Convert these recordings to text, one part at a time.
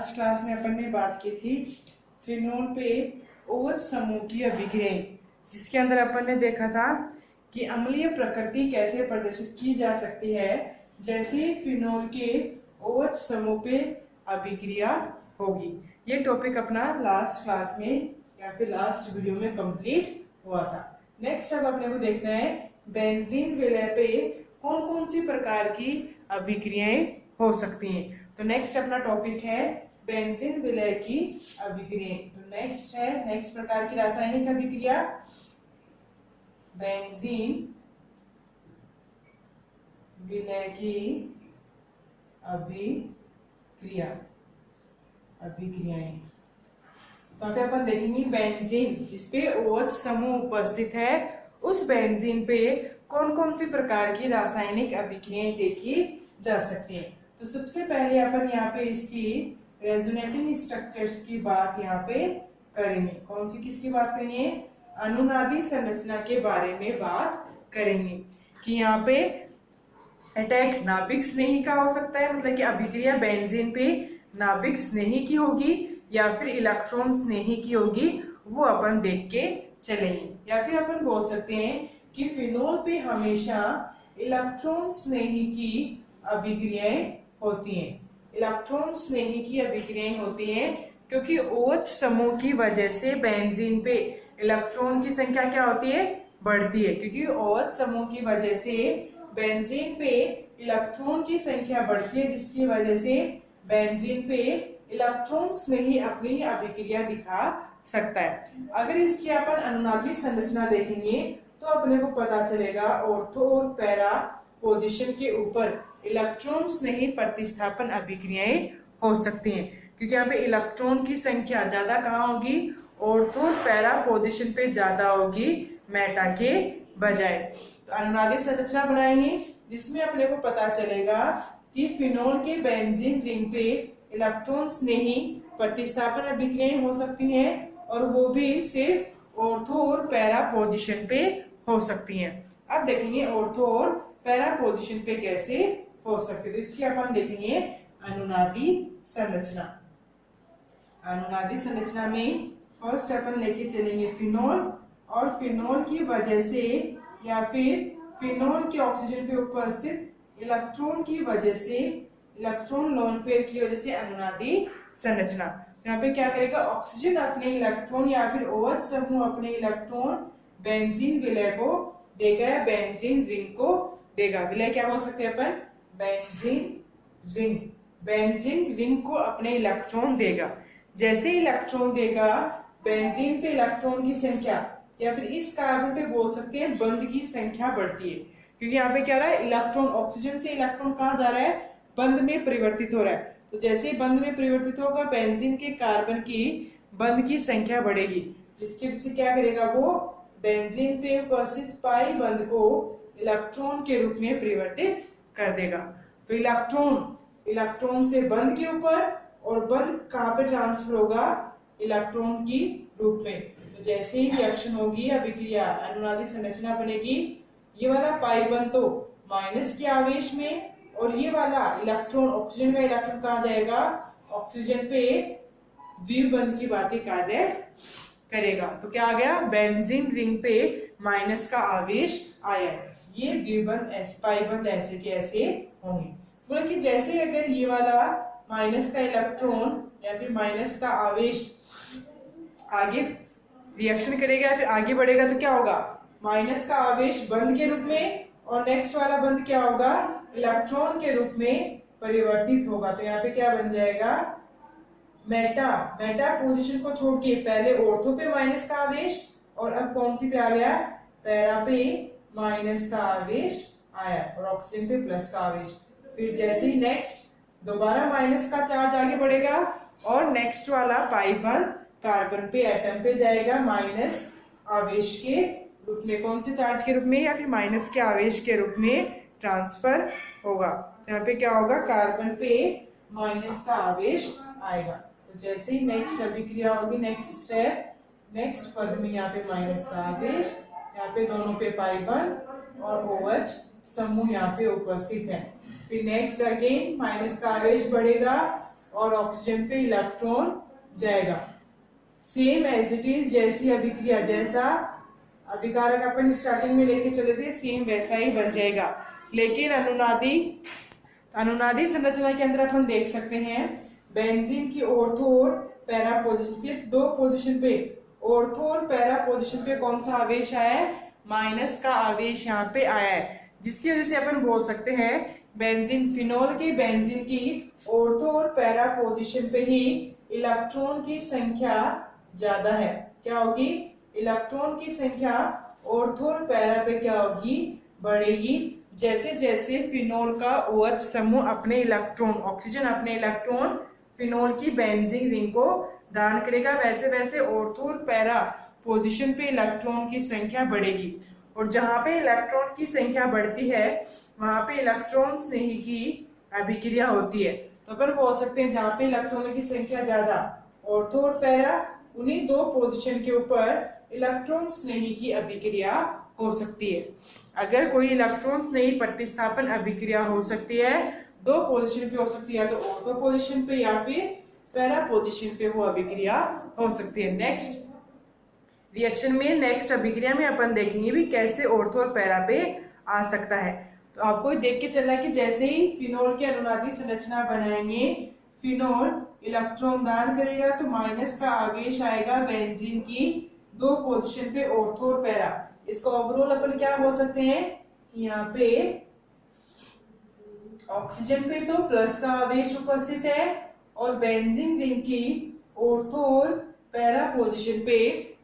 Last class में अपन ने बात की थी फिनोल पे OH समूह की अभिक्रियाएं, जिसके अंदर अपन ने देखा था कि अम्लीय प्रकृति कैसे प्रदर्शित की जा सकती है जैसे फिनोल के OH समूह पे अभिक्रिया होगी। ये टॉपिक अपना लास्ट क्लास में या फिर लास्ट वीडियो में कंप्लीट हुआ था। नेक्स्ट अब अपने को देखना है बेंजीन विलय पे कौन कौन सी प्रकार की अभिक्रियाएं हो सकती हैं। तो नेक्स्ट अपना टॉपिक है बेंजीन विलय की अभिक्रियाएं। तो नेक्स्ट प्रकार की रासायनिक अभिक्रिया बेंजीन विलय की अभिक्रियाएं। तो यहाँ पे अपन देखेंगे बेंजीन जिसपे OH समूह उपस्थित है, उस बेंजीन पे कौन कौन सी प्रकार की रासायनिक अभिक्रियाएं देखी जा सकती है। तो सबसे पहले अपन यहाँ पे इसकी रेजोनेटिंग स्ट्रक्चर्स की बात यहाँ पे करेंगे। कौन सी किसकी बात करेंगे? अनुनादी संरचना के बारे में बात करेंगे कि यहाँ पे अटैक नाभिक स्नेही का हो सकता है, मतलब कि अभिक्रिया बेंजीन पे नाभिक स्नेही की होगी या फिर इलेक्ट्रॉन स्नेही की होगी, वो अपन देख के चलेंगे। या फिर अपन बोल सकते हैं कि फिनोल पे हमेशा इलेक्ट्रॉन स्नेही की अभिक्रियाएं होती हैं। इलेक्ट्रॉन स्नेही की अभिक्रियाएं होती हैं क्योंकि OH समूह की वजह से बेंजीन पे इलेक्ट्रॉन की संख्या क्या होती है? बढ़ती है। क्योंकि OH समूह की वजह से बेंजीन पे इलेक्ट्रॉन की संख्या बढ़ती है, जिसकी वजह से बेंजीन पे इलेक्ट्रॉन स्नेही अपनी अभिक्रिया दिखा सकता है। अगर इसकी अपन अनुनादी संरचना देखेंगे तो अपने को पता चलेगा ऑर्थो और पैरा पोजीशन के ऊपर इलेक्ट्रॉन स्नेही प्रतिस्थापन अभिक्रियाएं हो सकती हैं, क्योंकि यहाँ पे इलेक्ट्रॉन की संख्या ज्यादा कहाँ होगी? ऑर्थो और पैरा पोजीशन पे ज्यादा होगी मेटा के बजाय। तो अनुनादी संरचना बनाएंगे जिसमें अपने को पता चलेगा कि फिनोल के बेंजीन रिंग पे इलेक्ट्रॉन स्नेही प्रतिस्थापन अभिक्रियाएं हो सकती हैं, और वो भी सिर्फ ऑर्थो और पैरा पोजीशन पे हो सकती हैं। अब देखेंगे ऑर्थो और पैरा पोजीशन पे कैसे हो सकती है। तो इसकी अपन देखेंगे अनुनादी संरचना। अनुनादी संरचना में फर्स्ट अपन लेके चलेंगे फिनोल, और फिनोल की वजह से या फिर फिनोल के ऑक्सीजन पे उपस्थित इलेक्ट्रॉन की वजह से, इलेक्ट्रॉन लोन पेयर की वजह से अनुनादी संरचना। यहाँ पे क्या करेगा? ऑक्सीजन अपने इलेक्ट्रॉन या फिर OH समूह अपने इलेक्ट्रॉन बेंजीन विलय को देगा या बेंजीन रिंग को देगा। विलय क्या बोल सकते हैं अपन? Benzene ring. बेंजीन रिंग को अपने इलेक्ट्रॉन देगा। जैसे इलेक्ट्रॉन देगा, बेंजीन पे इलेक्ट्रॉन की संख्या या फिर इस कार्बन पे बोल सकते हैं बंध की संख्या बढ़ती है, क्योंकि यहाँ पे क्या रहा है? इलेक्ट्रॉन ऑक्सीजन से इलेक्ट्रॉन कहाँ जा रहा है? बंध में परिवर्तित हो रहा है। तो जैसे ही बंध में परिवर्तित होगा, बेंजीन के कार्बन की बंध की संख्या बढ़ेगी, जिसकी वजह से क्या करेगा? वो बेंजीन पे उपस्थित पाई बंध को इलेक्ट्रॉन के रूप में परिवर्तित कर देगा। तो इलेक्ट्रॉन से बंध के ऊपर, और बंध कहाँ पे ट्रांसफर होगा? इलेक्ट्रॉन की रूप में। तो जैसे ही रिएक्शन होगी, अभिक्रिया, अनुनादी संरचना बनेगी, ये वाला पाई बंध तो माइनस के आवेश में, और ये वाला इलेक्ट्रॉन, ऑक्सीजन का इलेक्ट्रॉन कहाँ जाएगा? ऑक्सीजन पे द्विबंध की बातें कार्य करेगा। तो क्या आ गया? बेंजीन रिंग पे माइनस का आवेश आया है। ये द्विबंध पाई बंध ऐसे के ऐसे होंगे। बोला कि जैसे अगर ये वाला माइनस का इलेक्ट्रॉन या फिर माइनस का आवेश आगे रिएक्शन करेगा या फिर आगे बढ़ेगा, तो क्या होगा? माइनस का आवेश बंध के रूप में, और नेक्स्ट वाला बंध क्या होगा? इलेक्ट्रॉन के रूप में परिवर्तित होगा। तो यहाँ पे क्या बन जाएगा? मेटा पोजीशन को छोड़ के पहले ऑर्थो पे माइनस का आवेश, और अब कौन सी पे आ गया? पैरा पे माइनस का आवेश आया, और ऑक्सीजन पे प्लस का आवेश। फिर जैसे ही नेक्स्ट दोबारा माइनस का चार्ज आगे बढ़ेगा, और नेक्स्ट वाला पाई बंध कार्बन पे एटम पे जाएगा माइनस आवेश के रूप में। कौन से चार्ज के रूप में? या फिर माइनस के आवेश के रूप में ट्रांसफर होगा। यहाँ पे क्या होगा? कार्बन पे माइनस का आवेश आएगा। तो जैसे ही नेक्स्ट अभिक्रिया होगी, नेक्स्ट स्टेप, नेक्स्ट पद में यहाँ पे माइनस का आवेश, यहाँ पे दोनों पे पाई बंध और OH समूह यहाँ पे उपस्थित है। फिर नेक्स्ट अगेन माइनस का आवेश बढ़ेगा, और ऑक्सीजन पे इलेक्ट्रॉन जाएगा। सेम एज इट इज, जैसी अभिक्रिया, जैसा अभिकारक अपन स्टार्टिंग में लेके चले थे सेम वैसा ही बन जाएगा। लेकिन अनुनादी संरचना के अंदर अपन देख सकते हैं बेंजीन की ऑर्थो और पैरा पोजीशन, सिर्फ दो पोजीशन पे, ऑर्थो और पैरा पोजीशन पे कौन सा आवेश आया है? माइनस का आवेश यहाँ पे आया है, जिसकी वजह से अपन बोल सकते हैं बेंजीन, फिनोल की बेंजीन की ऑर्थो और पैरा पोजीशन पे ही इलेक्ट्रॉन की संख्या ज्यादा है। क्या होगी? इलेक्ट्रॉन की संख्या ऑर्थो और पैरा पे क्या होगी? बढ़ेगी। जैसे जैसे फिनोल का OH समूह अपने इलेक्ट्रॉन, ऑक्सीजन अपने इलेक्ट्रॉन फिनोल की बेंजीन रिंग को दान करेगा, वैसे वैसे ऑर्थो और पैरा पोजीशन पे इलेक्ट्रॉन की संख्या बढ़ेगी। और जहां पे इलेक्ट्रॉन की संख्या बढ़ती है वहां पे इलेक्ट्रॉन स्नेही की अभिक्रिया होती है। तो अपन बोल सकते हैं जहां पे इलेक्ट्रॉनों की संख्या ज्यादा, ऑर्थो और पैरा, उन्हीं दो पोजीशन के ऊपर इलेक्ट्रॉन स्नेही की अभिक्रिया हो सकती है। अगर कोई इलेक्ट्रॉन स्नेही प्रतिस्थापन अभिक्रिया हो सकती है, दो पोजीशन पे हो सकती है, तो ऑर्थो पोजीशन पे या फिर पैरा पोजीशन पे वो अभिक्रिया हो सकती है। नेक्स्ट रिएक्शन में, नेक्स्ट अभिक्रिया में अपन देखेंगे भी कैसे ऑर्थो और पैरा पे आ सकता है। तो आपको देख के चलना है कि जैसे ही फिनोल की अनुनादी संरचना बनाएंगे, फिनोल इलेक्ट्रॉन दान करेगा तो माइनस का आवेश आएगा बेंजीन की दो पोजीशन पे, ऑर्थो और पैरा। इसको ओवरऑल अपन क्या बोल सकते हैं? यहाँ पे ऑक्सीजन पे तो प्लस का आवेश उपस्थित है और बेंजीन रिंग की ऑर्थो और पैरा पोजीशन पे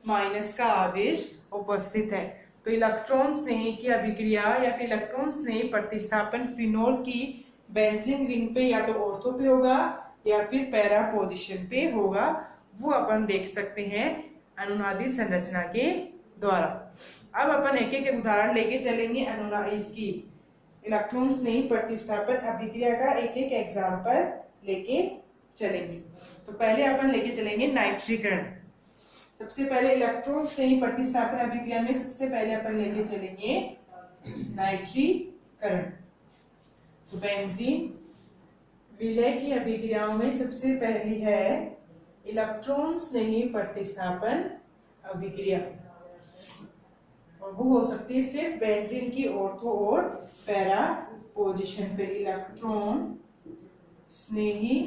माइनस का आवेश उपस्थित है। तो इलेक्ट्रॉन स्नेही की अभिक्रिया या फिर इलेक्ट्रॉन स्नेही प्रतिस्थापन फिनोल की बेंजीन रिंग पे या तो ऑर्थो पे होगा या फिर पैरा पोजीशन पे होगा, वो अपन देख सकते हैं अनुनादी संरचना के द्वारा। अब अपन एक एक उदाहरण लेके चलेंगे इसकी इलेक्ट्रॉन स्नेही प्रतिस्थापन अभिक्रिया का एक एक एग्जाम्पल लेके चलेंगे। तो पहले अपन लेके चलेंगे नाइट्रीकरण। सबसे पहले इलेक्ट्रॉन स्नेही प्रतिस्थापन अभिक्रिया में सबसे पहले अपन लेके चलेंगे नाइट्रीकरण। तो बेंजीन विलय की अभिक्रियाओं में सबसे पहली है इलेक्ट्रॉन स्नेही प्रतिस्थापन अभिक्रिया, और वो हो सकती है सिर्फ बेंजीन की ऑर्थो और पैरा पोजीशन पे इलेक्ट्रॉन स्नेही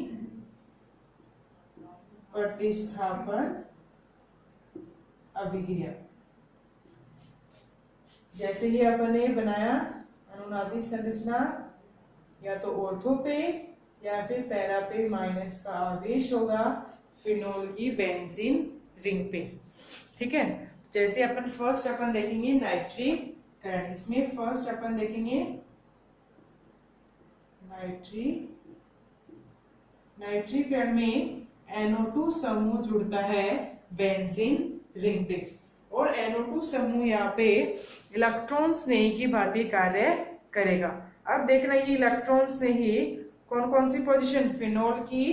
प्रतिस्थापन अभिक्रिया। जैसे ही अपन ने बनाया अनुनादी संरचना, या तो ऑर्थो पे या फिर पैरा पे माइनस का आवेश होगा फिनोल की बेंजीन रिंग पे। ठीक है, जैसे अपन फर्स्ट अपन देखेंगे नाइट्रीकरण। इसमें फर्स्ट अपन देखेंगे नाइट्रीकरण में NO2 समूह जुड़ता है बेंजीन रिंग पे, और NO2 समूह यहाँ पे इलेक्ट्रॉन स्नेही की भांति कार्य करेगा। अब देखना ये इलेक्ट्रॉन स्नेही कौन कौन सी पोजीशन, फिनोल की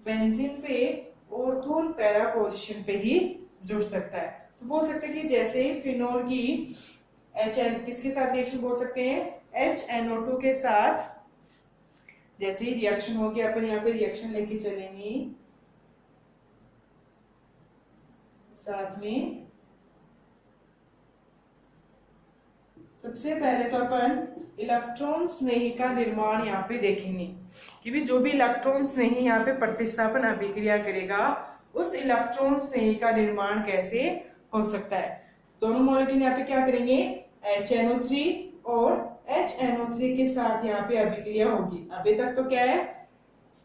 बेंजीन पे, ऑर्थो और पैरा पोजीशन पे ही जुड़ सकता है। तो बोल सकते हैं कि जैसे फिनोल की किसके साथ रिएक्शन बोल सकते हैं? HNO2 के साथ जैसे ही रिएक्शन हो गया, अपन यहाँ पे रिएक्शन लेके चलेंगे साथ में। सबसे पहले तो अपन इलेक्ट्रॉन स्नेही का निर्माण यहाँ पे देखेंगे कि भी जो भी इलेक्ट्रॉन स्नेही यहाँ पे प्रतिस्थापन अभिक्रिया करेगा उस इलेक्ट्रॉन स्नेही का निर्माण कैसे हो सकता है। दोनों मॉलिक्यूल यहाँ पे क्या करेंगे? HNO3 और HNO3 के साथ यहाँ पे अभिक्रिया होगी। अभी तक तो क्या है,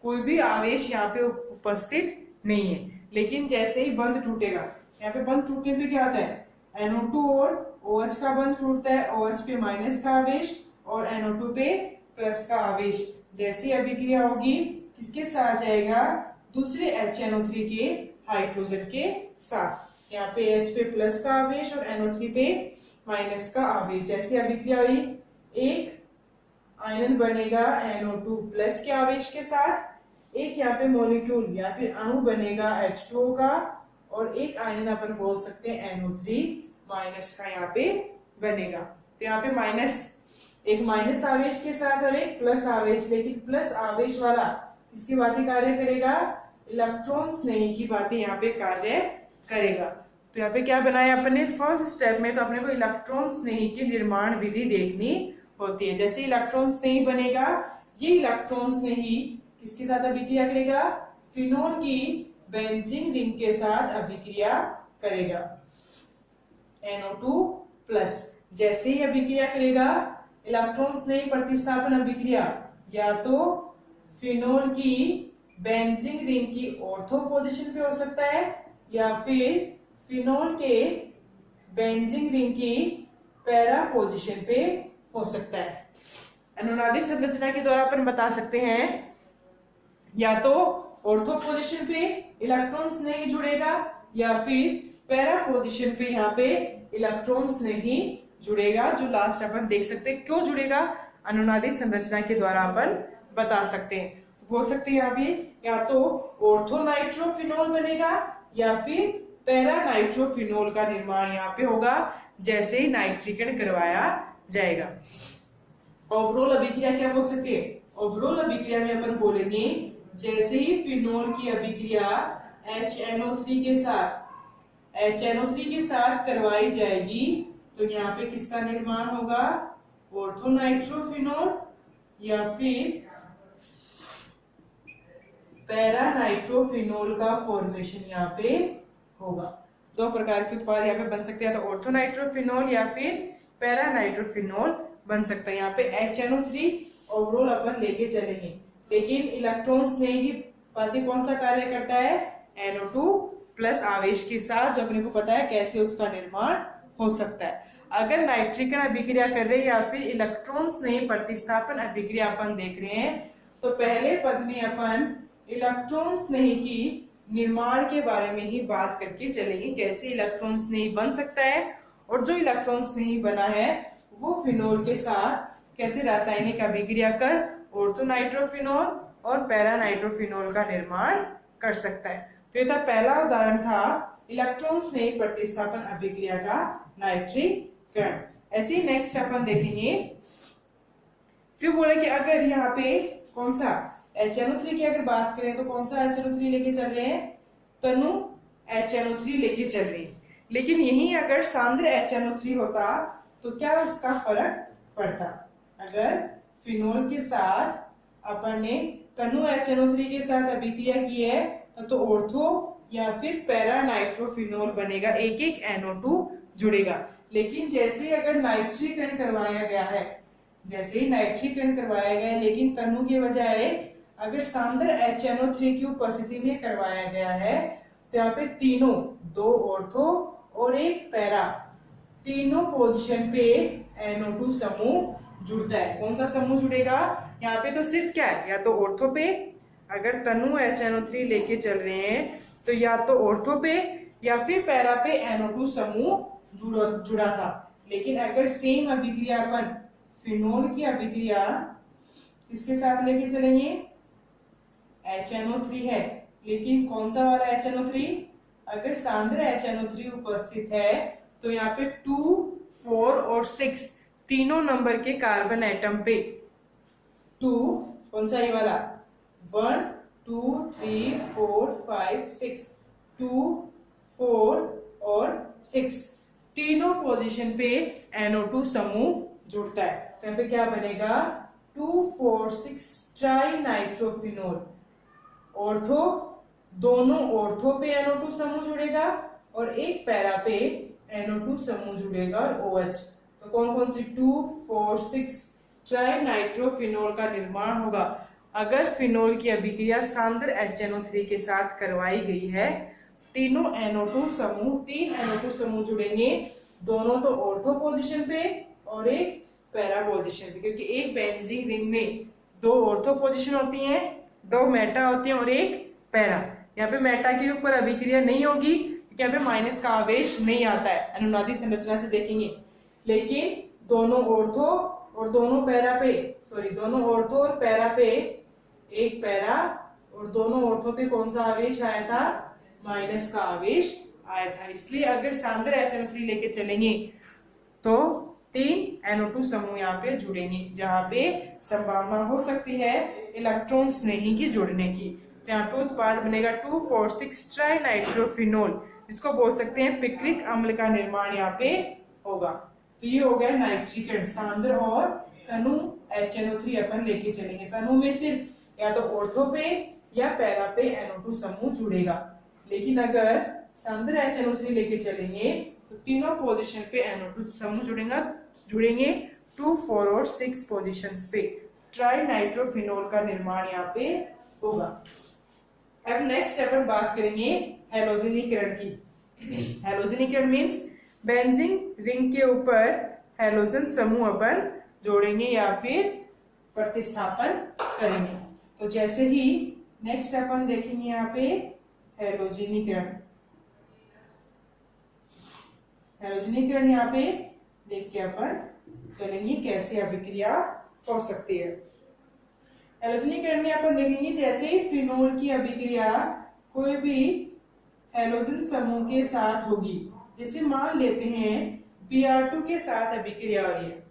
कोई भी आवेश यहाँ पे उपस्थित नहीं है, लेकिन जैसे ही बंध टूटेगा, यहाँ पे बंध टूटने पे क्या होता है? NO2 और OH का बंध टूटता है, OH पे माइनस का आवेश और NO2 पे प्लस का आवेश। जैसी अभिक्रिया होगी किसके साथ जाएगा? दूसरे HNO3 के हाइड्रोजन के साथ। यहाँ पे H पे प्लस का आवेश और NO3 पे माइनस का आवेश। जैसी अभिक्रिया हुई, एक आयन बनेगा NO2 प्लस के आवेश के साथ, एक यहाँ पे मॉलिक्यूल या फिर अणु बनेगा H2O का, और एक आयन अपन बोल सकते हैं NO3 माइनस का यहाँ पे बनेगा। तो यहाँ पे माइनस, एक माइनस आवेश के साथ और एक प्लस आवेश, लेकिन प्लस आवेश वाला किसकी बातें कार्य करेगा, इलेक्ट्रॉन स्नेही की बातें यहाँ पे कार्य करेगा। तो यहाँ पे क्या बनाया अपने फर्स्ट स्टेप में, तो अपने को इलेक्ट्रॉन स्नेही की निर्माण विधि देखनी होती है। जैसे इलेक्ट्रॉन स्नेही बनेगा, ये इलेक्ट्रॉन स्नेही किसके साथ अभिक्रिया करेगा, फिनोल की बेंजीन रिंग के साथ अभिक्रिया करेगा, NO2+। जैसे ही अभिक्रिया करेगा, इलेक्ट्रॉन स्नेही प्रतिस्थापन अभिक्रिया या तो फिनोल की बेंजीन रिंग की ऑर्थो पोजीशन पे हो सकता है या फिर फिनोल के बेंजीन रिंग की पैरा पोजीशन पे हो सकता है। अनुनादिक संरचना के द्वारा अपन बता सकते हैं, या तो ऑर्थो पोजीशन पे इलेक्ट्रॉन्स नहीं जुड़ेगा या फिर पैरा पोजीशन पे यहाँ पे इलेक्ट्रॉन्स नहीं जुड़ेगा। जो लास्ट अपन देख सकते हैं क्यों जुड़ेगा, अनुनादिक संरचना के द्वारा अपन बता सकते हैं। बोल सकते हैं यहाँ पे या तो ऑर्थो नाइट्रोफिनोल बनेगा या फिर पैरा नाइट्रोफिनोल का निर्माण यहाँ पे होगा जैसे ही नाइट्रीकरण करवाया जाएगा। ओवरऑल अभिक्रिया क्या बोल सकते हैं, ओवरऑल अभिक्रिया में अपन बोलेंगे जैसे ही फिनोल की अभिक्रिया HNO3 के साथ करवाई जाएगी तो यहाँ पे किसका निर्माण होगा, ऑर्थोनाइट्रोफिनोल या फिर पैरा नाइट्रोफिनोल का फॉर्मेशन यहाँ पे होगा। दो प्रकार के उत्पाद यहाँ पे बन सकते हैं, तो ऑर्थोनाइट्रोफिनोल या फिर पैरा नाइट्रोफिनोल बन सकता है। यहाँ पे HNO3 ओवरऑल अपन लेके चलेंगे, लेकिन इलेक्ट्रॉन स्नेही की बातें कौन सा कार्य करता है, NO2+ आवेश के साथ, जो अपने को पता है कैसे उसका निर्माण हो सकता है। अगर नाइट्रीकरण अभिक्रिया कर रहे हैं या फिर इलेक्ट्रॉन स्नेही प्रतिस्थापन अभिक्रिया अपन देख रहे हैं, तो पहले पद में अपन इलेक्ट्रॉन स्नेही की निर्माण के बारे में ही बात करके चलेंगे, कैसे इलेक्ट्रॉन स्नेही बन सकता है और जो इलेक्ट्रॉन स्नेही बना है वो फिनोल के साथ कैसे रासायनिक अभिक्रिया कर ऑर्थोनाइट्रोफिनोल और पैरा नाइट्रोफिनोल का निर्माण कर सकता है। तो ये था पहला उदाहरण था इलेक्ट्रॉन स्नेही प्रतिस्थापन अभिक्रिया का नाइट्रीकरण। ऐसे ही नेक्स्ट अपन देखेंगे, फिर बोले कि अगर यहाँ पे कौन सा HNO3 की अगर बात करें तो कौन सा HNO3 लेके चल रहे हैं, तनु HNO3 लेके चल रही है, लेकिन यही अगर सांद्र HNO3 होता तो क्या उसका फर्क पड़ता। अगर फिनोल के साथ अपन ने तनु HNO3 के साथ अभिक्रिया की है तो ऑर्थो या फिर पैरा नाइट्रोफिनोल बनेगा, एक एक NO2 जुड़ेगा। लेकिन जैसे अगर नाइट्रीकरण करवाया गया है, जैसे ही नाइट्रीकरण करवाया गया है लेकिन तनु के बजाय अगर सांद्र HNO3 की उपस्थिति में करवाया गया है तो यहाँ पे तीनों, दो ऑर्थो और एक पैरा, तीनों पोजीशन पे NO2 समूह जुड़ता है। कौन सा समूह जुड़ेगा, यहाँ पे तो सिर्फ क्या है, या तो ऑर्थो पे, अगर तनु HNO3 लेके चल रहे हैं तो या तो ऑर्थो पे या फिर पैरा पे NO2 समूह जुड़ा था। लेकिन अगर सेम अभिक्रिया अपन फिनोल की अभिक्रिया किसके साथ लेके चलेंगे, HNO3 है, लेकिन कौन सा वाला HNO3, अगर सांद्र HNO3 उपस्थित है तो यहाँ पे 2, 4 और 6 तीनों नंबर के कार्बन एटम पे 2, कौन सा ये वाला, 1, 2, 3, 4, 5, 6, 2, 4 और 6 तीनों पोजीशन पे NO2 समूह जुड़ता है। तो यहाँ पे क्या बनेगा, 2, 4, 6 ट्राई नाइट्रोफिनोल। ऑर्थो, दोनों ऑर्थो पे NO2 समूह जुड़ेगा और एक पैरा पे NO2 समूह जुड़ेगा और OH। तो कौन कौन सी 2, 4, 6 ट्राई नाइट्रोफिनोल का निर्माण होगा। अगर फिनोल की अभिक्रिया सांद्र HNO3 के साथ करवाई गई है, तीनों NO2 समूह, 3 NO2 समूह जुड़ेंगे, दोनों तो ऑर्थो पोजीशन पे और एक पैरा पोजीशन पे, क्योंकि एक बेंजीन रिंग में 2 ऑर्थो पोजीशन होती हैं, 2 मेटा होती हैं और एक पैरा। यहाँ पे मेटा के ऊपर अभिक्रिया नहीं होगी क्योंकि यहाँ पे माइनस का आवेश नहीं आता है, अनुनादी संरचना से देखेंगे। लेकिन दोनों ऑर्थो और दोनों पैरा पे, दोनों ऑर्थो और पैरा पे एक पैरा और दोनों ऑर्थो पे कौन सा आवेश आया था, माइनस का आवेश आया था। इसलिए अगर सांद्र HNO3 लेके चलेंगे तो 3 NO2 समूह यहाँ पे जुड़ेंगे, जहाँ पे संभावना हो सकती है इलेक्ट्रॉन्स नहीं की जुड़ने की। तो यहाँ पे उत्पाद बनेगा 2,4,6 ट्राइनाइट्रोफिनोल, इसको बोल सकते हैं पिक्रिक अम्ल का निर्माण यहाँ पे होगा। तो ये हो गया नाइट्रिक, सांद्र और तनु HNO3 अपन लेके चलेंगे। तनु में सिर्फ या तो ऑर्थो पे या पैरा पे NO2 समूह जुड़ेगा, लेकिन अगर सांद्र HNO3 लेके चलेंगे तो तीनों पोजीशन पे NO2 समूह जुड़ेंगे 2, 4 और 6 पोजीशंस पे। ट्राइनाइट्रोफिनोल का निर्माण यहाँ पे होगा। अब नेक्स्ट अपन बात करेंगे हैलोजनीकरण की। हैलोजनीकरण मींस बेंजीन रिंग के ऊपर हैलोजन समूह अपन जोड़ेंगे या फिर प्रतिस्थापन करेंगे। तो जैसे ही नेक्स्ट अपन देखेंगे यहाँ पे हैलोजनीकरण। हैलोजनीकरण यहाँ पे देख के अपन चलेंगे कैसे अभिक्रिया हो सकती है। हैलोजनीकरण में अपन देखेंगे जैसे ही फिनोल की अभिक्रिया कोई भी हैलोजन समूह के साथ होगी, जैसे मान लेते हैं Br2 के साथ अभिक्रिया हो रही है।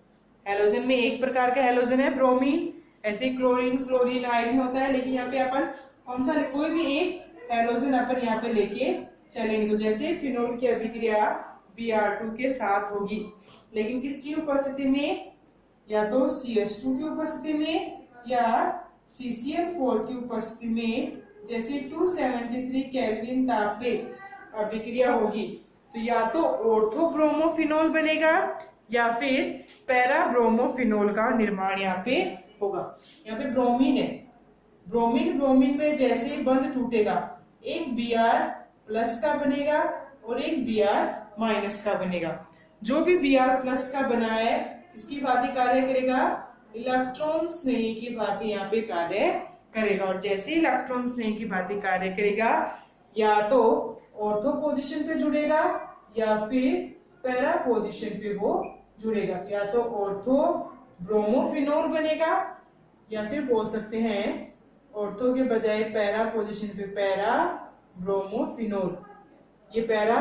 हैलोजन में एक प्रकार का हैलोजन है ब्रोमीन, ऐसे क्लोरीन, फ्लोरीन, आयोडीन होता है, लेकिन यहाँ पे अपन कौन सा कोई भी एक हैलोजन अपन यहाँ पे लेके चलेंगे। तो जैसे फिनोल की अभिक्रिया Br2 के साथ होगी, लेकिन किसकी उपस्थिति में, या तो CH2 की उपस्थिति में या CCl4 की उपस्थिति में, जैसे 273 केल्विन ताप पे अभिक्रिया होगी, तो या तो ऑर्थोब्रोमोफिनोल बनेगा या फिर पैराब्रोमोफिनोल का निर्माण यहाँ पे होगा। यहाँ पे ब्रोमीन है, ब्रोमीन में जैसे बंध टूटेगा एक Br+ का बनेगा और एक Br- का बनेगा। जो भी Br+ का बना है इसकी भांति कार्य करेगा, इलेक्ट्रॉन स्नेही की भांति यहाँ पे कार्य करेगा। और जैसे इलेक्ट्रॉन स्नेही की भांति कार्य करेगा, या तो ऑर्थो पोजीशन पे जुड़ेगा या फिर पैरा पोजीशन पे वो जुड़ेगा। तो या तो ऑर्थो ब्रोमोफिनोल बनेगा या फिर बोल सकते हैं ऑर्थो के बजाय पैरा पोजीशन पे पैरा ब्रोमोफिनोल। ये पैरा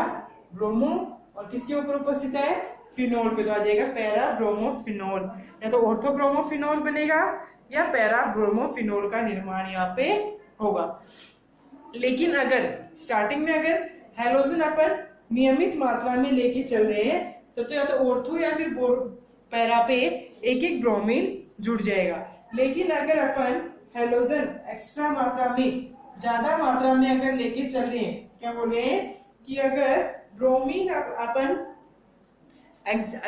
ब्रोमो और किसके ऊपर उपस्थित है, फिनोल पे, तो आ जाएगा पैरा ब्रोमोफिनोल। या तो ऑर्थो ब्रोमोफिनोल बनेगा या पैरा ब्रोमोफिनोल का निर्माण यहाँ पे होगा। लेकिन अगर स्टार्टिंग में अगर हैलोजन अपन नियमित मात्रा में लेके चल रहे हैं तब तो या तो ऑर्थो या फिर पैरा पे एक एक ब्रोमीन जुड़ जाएगा। लेकिन अगर अपन हैलोजन एक्स्ट्रा मात्रा में, ज्यादा मात्रा में अगर लेके चल रहे हैं, क्या बोल रहे हैं कि अगर ब्रोमीन अपन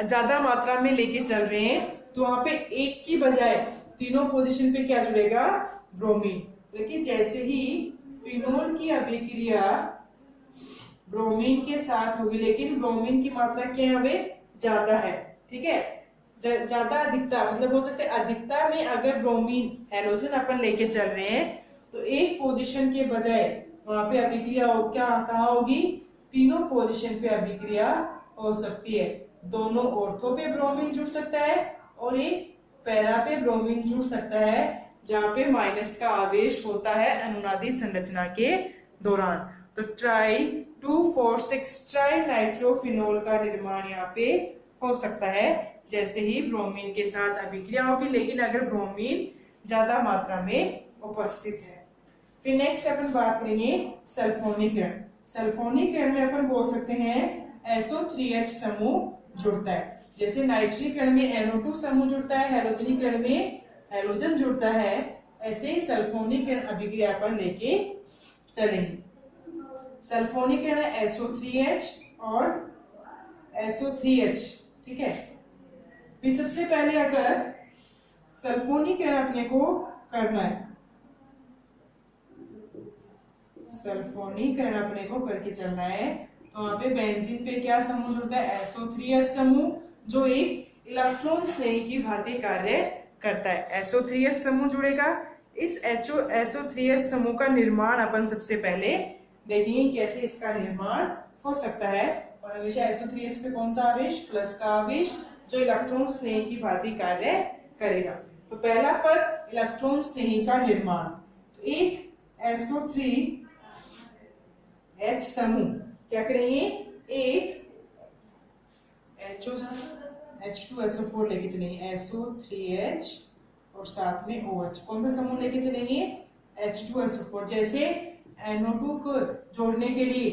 ज्यादा मात्रा में लेके चल रहे हैं तो वहां पे एक की बजाय तीनों पोजीशन पे क्या जुड़ेगा, ब्रोमीन। लेकिन जैसे ही फिनोल की अभिक्रिया ब्रोमीन के साथ होगी, लेकिन ब्रोमीन की मात्रा क्या है, ज्यादा है, ठीक है, ज्यादा अधिकता, मतलब बोल सकते हैं अधिकता में अगर ब्रोमीन हैलोजन अपन लेके चल रहे हैं तो एक पोजीशन के बजाय वहां पे अभिक्रिया कहाँ होगी, तीनों पोजीशन पे अभिक्रिया हो सकती है। दोनों ऑर्थो पे ब्रोमीन जुड़ सकता है और एक पैरा पे ब्रोमीन जुड़ सकता है, जहां पे माइनस का आवेश होता है अनुनादी संरचना के दौरान। तो 2,4,6 ट्राइनाइट्रोफिनोल का निर्माण यहाँ पे हो सकता है जैसे ही ब्रोमीन के साथ अभिक्रिया होगी, लेकिन अगर ब्रोमीन ज्यादा मात्रा में उपस्थित है। फिर नेक्स्ट अपन बात करेंगे सल्फोनीकरण। सल्फोनीकरण में अपन बोल सकते हैं SO3H समूह जुड़ता है। जैसे नाइट्रीकरण में NO2 समूह जुड़ता है, हैलोजनीकरण में हैलोजन जुड़ता है, ऐसे ही सल्फोनीकरण अभिक्रिया अपन लेके चलेंगे। सल्फोनीकरण है SO3H और SO3H, ठीक है। फिर सबसे पहले अगर सल्फोनीकरण अपने को करना है, सल्फोनीकरण अपने को करके चलना है, तो वहां पे बेंजीन पे क्या समूह जुड़ता है, SO3H समूह, जो एक इलेक्ट्रॉन स्नेही की भांति कार्य करता है। SO3H समूह जुड़ेगा। इस SO3H समूह का निर्माण अपन सबसे पहले देखेंगे कैसे इसका निर्माण हो सकता है। और हमेशा SO3H पे कौन सा आवेश, प्लस का आवेश, जो इलेक्ट्रॉन स्नेही की भांति कार्य करेगा। तो पहला पद इलेक्ट्रॉन स्नेही का निर्माण। तो एक SO3H समूह क्या करेंगे, एक H2SO4 लेके चलेंगे, SO3H और साथ में OH। कौन सा समूह लेके चलेंगे? H2SO4। जैसे NO2 को जोड़ने के लिए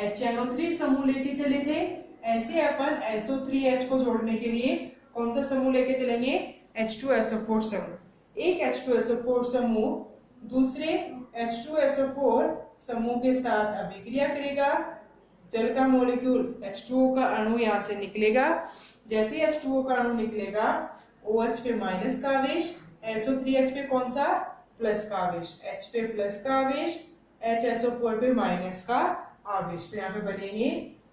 HNO3 समूह लेके चले थे, ऐसे अपन SO3H को जोड़ने के लिए कौन सा समूह लेके चलेंगे? H2SO4 समूह। एक H2SO4 समूह दूसरे H2SO4 समूह के साथ अभिक्रिया करेगा, जल का मॉलिक्यूल H2O का अणु यहाँ से निकलेगा। जैसे ही H2O का अणु निकलेगा, OH पे माइनस का आवेश, SO3H पे कौन सा? प्लस का आवेश। H पे प्लस का आवेश, HSO4 पे माइनस का आवेश। तो यहाँ पे बनेंगे,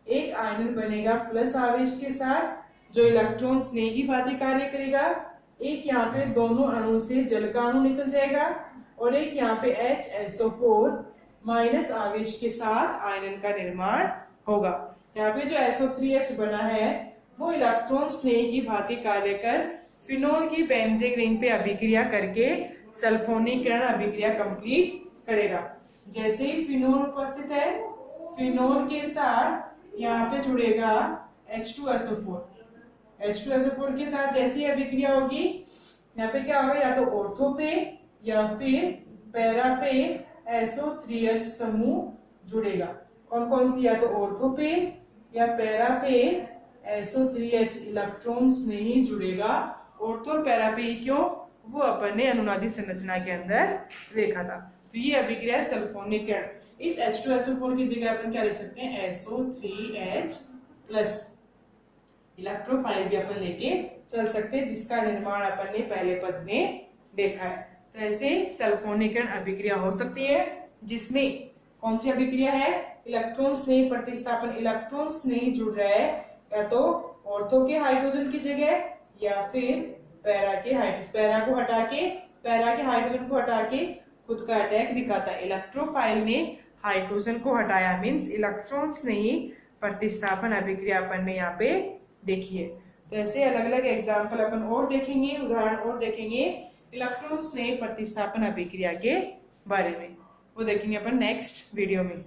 एक आयनन बनेगा प्लस आवेश के साथ जो इलेक्ट्रॉन स्नेह की भांति कार्य करेगा। एक यहाँ पे दोनों अणु से जल का अणु निकल जाएगा और एक यहाँ पे HSO4 माइनस आवेश के साथ आयनन का निर्माण होगा। यहाँ पे जो SO3H बना है वो इलेक्ट्रॉन स्नेह की भांति कार्य कर फिनोल की बेंजीन रिंग पे अभिक्रिया करके सल्फोनीकरण अभिक्रिया कंप्लीट करेगा। जैसे ही फिनोल उपस्थित है, फिनोल के साथ यहाँ पे जुड़ेगा H2SO4। H2SO4 के साथ जैसी अभिक्रिया होगी, यहाँ पे क्या होगा? या तो ऑर्थो पे या फिर पैरा पे SO3H समूह जुड़ेगा। कौन कौन सी? या तो ऑर्थो पे या पैरा पे SO3H इलेक्ट्रॉन्स नहीं जुड़ेगा। ऑर्थो और पैरा पे क्यों? वो अपन ने अनुनादी संरचना के अंदर देखा था। तो ये अभिक्रिया है सल्फोनीकरण। इस H2SO4 की जगह अपन क्या लिख सकते हैं? SO3H plus. इलेक्ट्रोफाइल भी अपन लेके चल सकते हैं, जिसका निर्माण अपन ने पहले पद में देखा है। तो ऐसे सल्फोनीकरण अभिक्रिया हो सकती है, जिसमें कौन सी अभिक्रिया है? इलेक्ट्रॉन स्नेह प्रतिस्थापन। इलेक्ट्रॉन स्नेह जुड़ रहा है या तो ऑर्थो के हाइड्रोजन की जगह या फिर पैरा के हाइड्रोजन। पैरा के हाइड्रोजन को हटा के खुद का अटैक दिखाता है। इलेक्ट्रोफाइल ने हाइड्रोजन को हटाया, मीन्स इलेक्ट्रॉन स्नेही प्रतिस्थापन अभिक्रिया अपन ने यहाँ पे देखी है। तो ऐसे अलग अलग एग्जाम्पल अपन और देखेंगे, उदाहरण और देखेंगे इलेक्ट्रॉन स्नेह प्रतिस्थापन अभिक्रिया के बारे में। वो देखेंगे अपन नेक्स्ट वीडियो में।